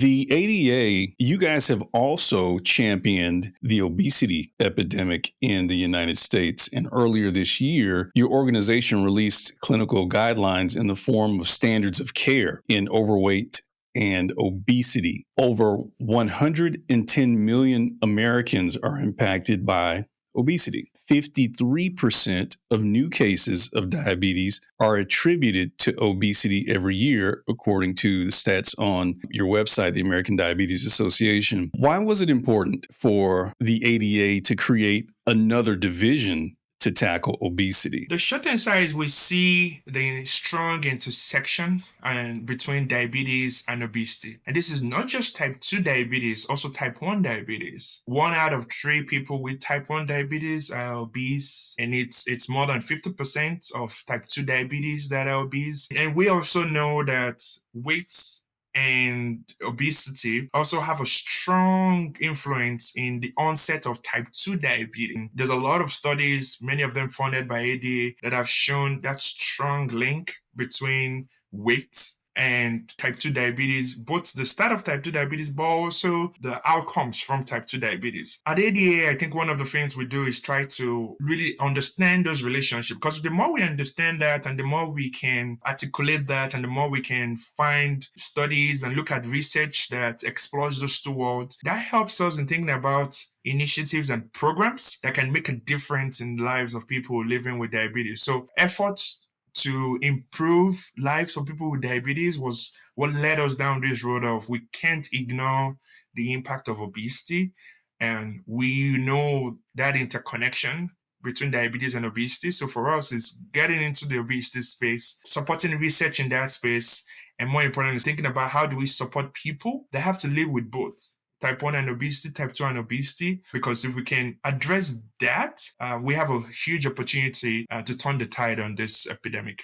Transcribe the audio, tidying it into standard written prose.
The ADA, you guys have also championed the obesity epidemic in the United States. And earlier this year, your organization released clinical guidelines in the form of standards of care in overweight and obesity. Over 110 million Americans are impacted by obesity. 53% of new cases of diabetes are attributed to obesity every year, according to the stats on your website, the American Diabetes Association. Why was it important for the ADA to create another division to tackle obesity? The short answer is we see the strong intersection and between diabetes and obesity. And this is not just type 2 diabetes, also type 1 diabetes. One out of three people with type 1 diabetes are obese, and it's more than 50% of type 2 diabetes that are obese. And we also know that weight and obesity also have a strong influence in the onset of type 2 diabetes. There's a lot of studies, many of them funded by ADA, that have shown that strong link between weight and type 2 diabetes, both the start of type 2 diabetes, but also the outcomes from type 2 diabetes. At ADA, I think one of the things we do is try to really understand those relationships, because the more we understand that and the more we can articulate that and the more we can find studies and look at research that explores those two worlds, that helps us in thinking about initiatives and programs that can make a difference in the lives of people living with diabetes. So efforts to improve lives of people with diabetes was what led us down this road of we can't ignore the impact of obesity. And we know that interconnection between diabetes and obesity. So for us, is getting into the obesity space, supporting research in that space, and more importantly, thinking about how do we support people that have to live with both type 1 and obesity, type 2 and obesity, because if we can address that, we have a huge opportunity to turn the tide on this epidemic.